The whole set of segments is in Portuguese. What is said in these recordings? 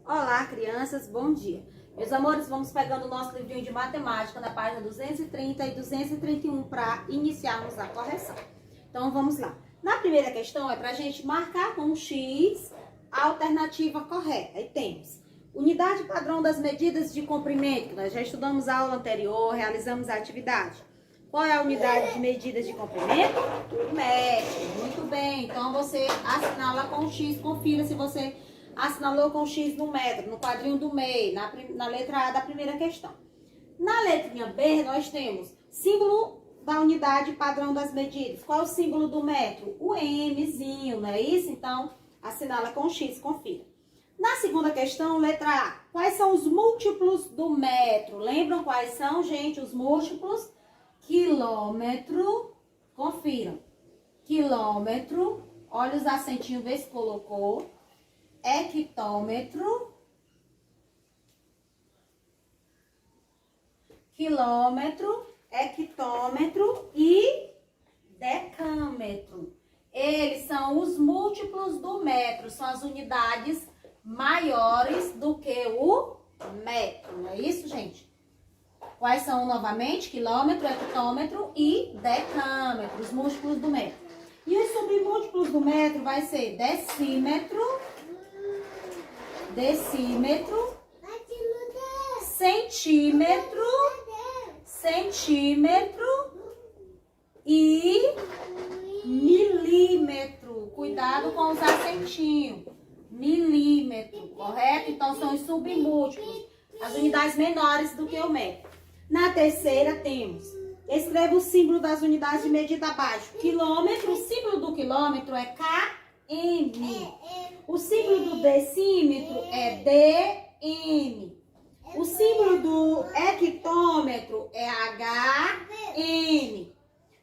Olá, crianças, bom dia. Meus amores, vamos pegando o nosso livrinho de matemática na página 230 e 231 para iniciarmos a correção. Então, vamos lá. Na primeira questão é para a gente marcar com um X a alternativa correta. Aí temos unidade padrão das medidas de comprimento. Nós já estudamos a aula anterior, realizamos a atividade. Qual é a unidade de medidas de comprimento? Metro. Muito bem. Então, você assinala com um X. Confira se você assinalou com X no metro, no quadrinho do meio, na letra A da primeira questão. Na letrinha B, nós temos símbolo da unidade padrão das medidas. Qual é o símbolo do metro? O Mzinho, não é isso? Então, assinala com X, confira. Na segunda questão, letra A, quais são os múltiplos do metro? Lembram quais são, gente, os múltiplos? Quilômetro, confiram. Quilômetro, olha os acentinhos, vê se colocou. Hectômetro, quilômetro, hectômetro e decâmetro. Eles são os múltiplos do metro, são as unidades maiores do que o metro, não é isso, gente? Quais são, novamente? Quilômetro, hectômetro e decâmetro, os múltiplos do metro. E os submúltiplos do metro vai ser decímetro, decímetro, centímetro, centímetro e milímetro. Cuidado com os acentinhos. Milímetro, correto? Então, são os submúltiplos, as unidades menores do que o metro. Na terceira, temos, escreva o símbolo das unidades de medida abaixo. Quilômetro, o símbolo do quilômetro é km. O símbolo do decímetro é dm. O símbolo do hectômetro é hm.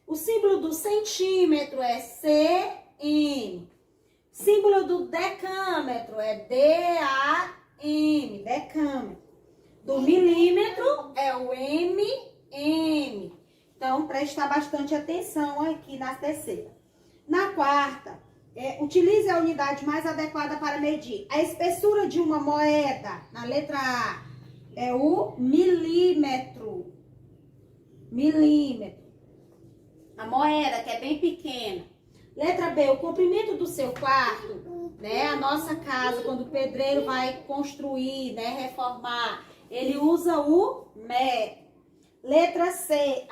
O símbolo do centímetro é cm. Símbolo do decâmetro é DAM, decâmetro. Do milímetro é o MM. Então, prestar bastante atenção aqui na terceira. Na quarta, utilize a unidade mais adequada para medir. A espessura de uma moeda, na letra A, é o milímetro. Milímetro. A moeda, que é bem pequena. Letra B, o comprimento do seu quarto, né? A nossa casa, quando o pedreiro vai construir, né? Reformar, ele usa o metro. Letra C,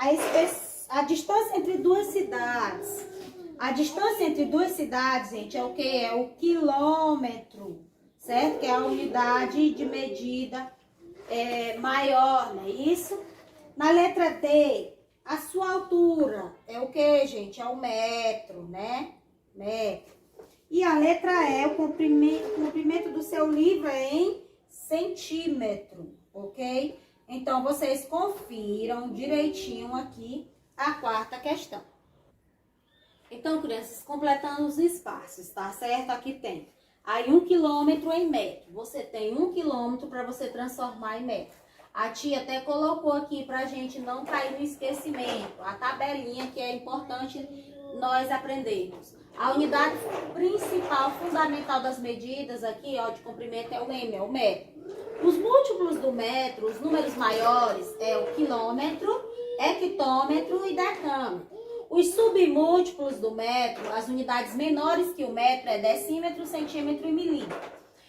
a distância entre duas cidades. A distância entre duas cidades, gente, é o que? É o quilômetro, certo? Que é a unidade de medida maior, não é isso? Na letra D, a sua altura é o que, gente? É o metro, né? Metro. E a letra E, o comprimento do seu livro é em centímetro, ok? Então, vocês confiram direitinho aqui a quarta questão. Então, crianças, completando os espaços, tá certo? Aqui tem aí 1 quilômetro em metro. Você tem 1 quilômetro para você transformar em metro. A tia até colocou aqui pra gente não cair no esquecimento. A tabelinha que é importante nós aprendermos. A unidade principal, fundamental das medidas aqui, ó, de comprimento é o M, é o metro. Os múltiplos do metro, os números maiores, é o quilômetro, hectômetro e decâmetro. Os submúltiplos do metro, as unidades menores que o metro, é decímetro, centímetro e milímetro.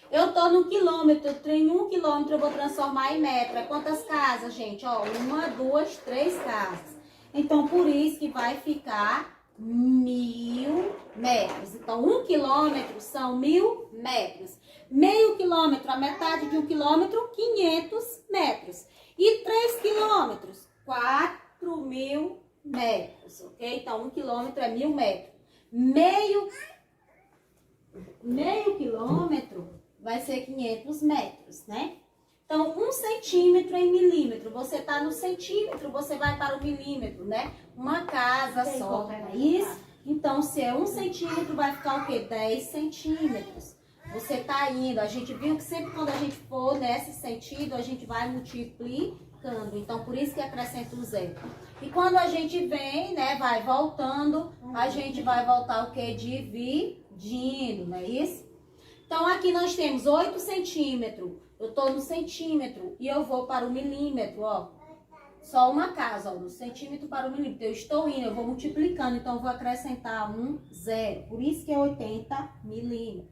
Eu tô no quilômetro, eu tenho 1 quilômetro, eu vou transformar em metro. É quantas casas, gente? Ó, 1, 2, 3 casas. Então, por isso que vai ficar 1000 metros. Então, 1 quilômetro são 1000 metros. Meio quilômetro, a metade de 1 quilômetro, 500 metros. E 3 quilômetros, 4000 metros, ok? Então, 1 quilômetro é 1000 metros. Meio quilômetro vai ser 500 metros, né? Então, 1 centímetro em milímetro. Você tá no centímetro, você vai para o milímetro, né? Uma casa só, não é isso? Então, se é 1 centímetro, vai ficar o quê? 10 centímetros. Você tá indo. A gente viu que sempre quando a gente for nesse sentido, a gente vai multiplicando. Então, por isso que acrescenta o zero. E quando a gente vem, né, vai voltando, a gente vai voltar o quê? Dividindo, não é isso? Então, aqui nós temos 8 centímetros. Eu estou no centímetro e eu vou para o milímetro, ó. Só uma casa, ó, do centímetro para o milímetro. Eu estou indo, eu vou multiplicando, então eu vou acrescentar um zero. Por isso que é 80 milímetros.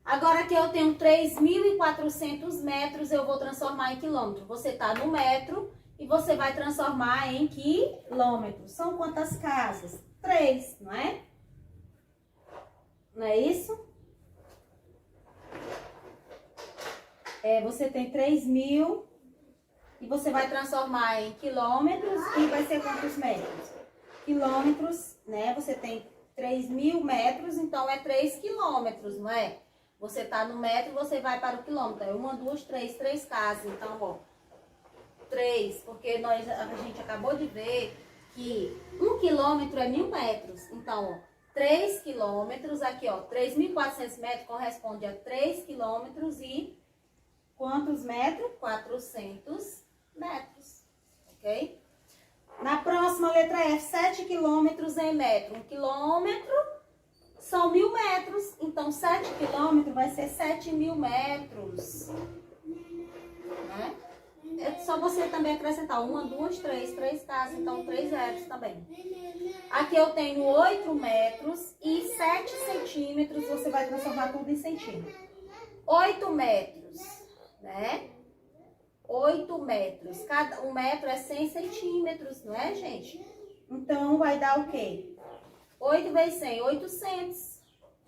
Agora aqui eu tenho 3.400 metros, eu vou transformar em quilômetro. Você está no metro e você vai transformar em quilômetros. São quantas casas? 3, não é? Não é isso? Você tem 3.000 e você vai transformar em quilômetros e vai ser quantos metros? Quilômetros, né? Você tem 3.000 metros, então é 3 quilômetros, não é? Você tá no metro, você vai para o quilômetro. É 1, 2, 3 casas. Então, ó, 3, porque a gente acabou de ver que 1 quilômetro é 1.000 metros. Então, ó, 3 quilômetros, aqui, ó, 3.400 metros corresponde a 3 quilômetros e quantos metros? 400 metros, ok? Na próxima letra F, 7 quilômetros em metro. 1 quilômetro são 1.000 metros, então 7 quilômetros vai ser 7.000 metros, né? É só você também acrescentar 1, 2, 3 casas, então 3 zeros também. Aqui eu tenho 8 metros e 7 centímetros, você vai transformar tudo em centímetros. 8 metros, né? 8 metros, cada 1 metro é 100 centímetros, não é, gente? Então vai dar o quê? 8 vezes 100, 800,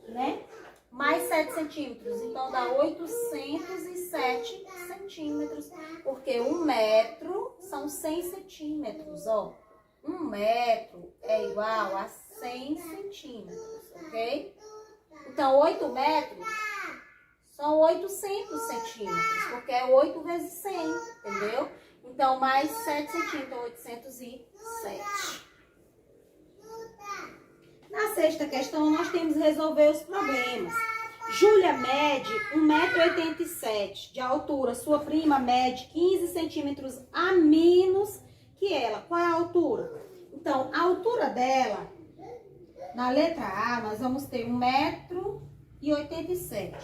né? Mais 7 centímetros, então dá 807 centímetros, porque 1 metro são 100 centímetros, ó. 1 metro é igual a 100 centímetros, ok? Então, 8 metros são 800 centímetros, porque é 8 vezes 100, entendeu? Então, mais 7 centímetros, 807. Na sexta questão, nós temos que resolver os problemas. Júlia mede 1,87 m de altura. Sua prima mede 15 centímetros a menos que ela. Qual é a altura? Então, a altura dela, na letra A, nós vamos ter 1,87 m.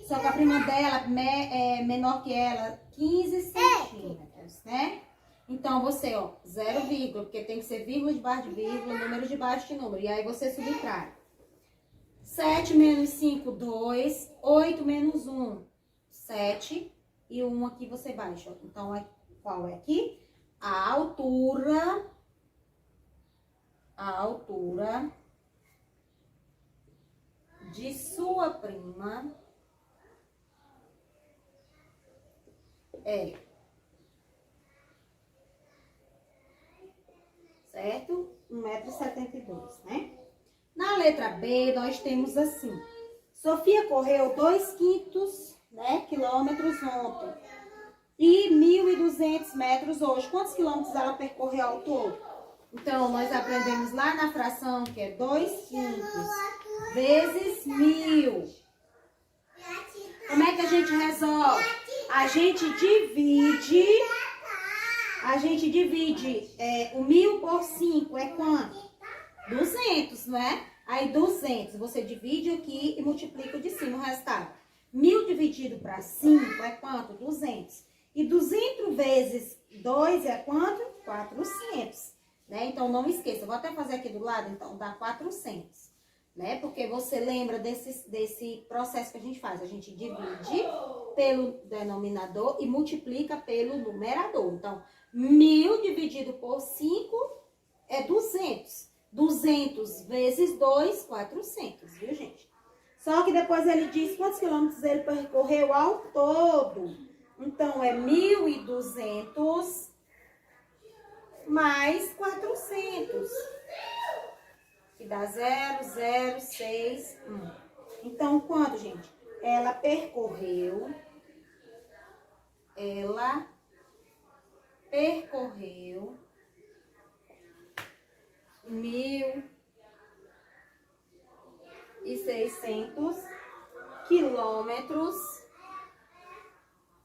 Só que a prima dela é menor que ela, 15 centímetros, né? Então, você, ó, 0, porque tem que ser vírgula debaixo de vírgula, número debaixo de número. E aí você subtrai. 7 menos 5, 2. 8 menos 1, 7. E 1 aqui você baixa. Ó. Então, qual é aqui? A altura de sua prima é... certo? 1,72 m, né? Na letra B, nós temos assim. Sofia correu 2/5, né, quilômetros ontem. E 1.200 metros hoje. Quantos quilômetros ela percorreu ao todo? Então, nós aprendemos lá na fração que é 2/5 vezes 1.000. Como é que a gente resolve? A gente divide... o 1.000 por 5 é quanto? 200, não é? Aí 200, você divide aqui e multiplica de cima o resultado. 1.000 dividido para 5 é quanto? 200. E 200 vezes 2 é quanto? 400, né? Então, não esqueça. Eu vou até fazer aqui do lado, então, dá 400, né? Porque você lembra desse processo que a gente faz. A gente divide pelo denominador e multiplica pelo numerador. Então, 1.000 dividido por 5 é 200. 200 vezes 2, 400, viu, gente? Só que depois ele diz quantos quilômetros ele percorreu ao todo. Então, é 1.200 mais 400. Que dá 0,061. Então, quanto, gente? Ela percorreu 1.600 quilômetros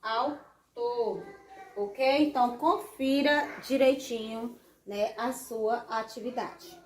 ao todo, ok? Então, confira direitinho, né, a sua atividade.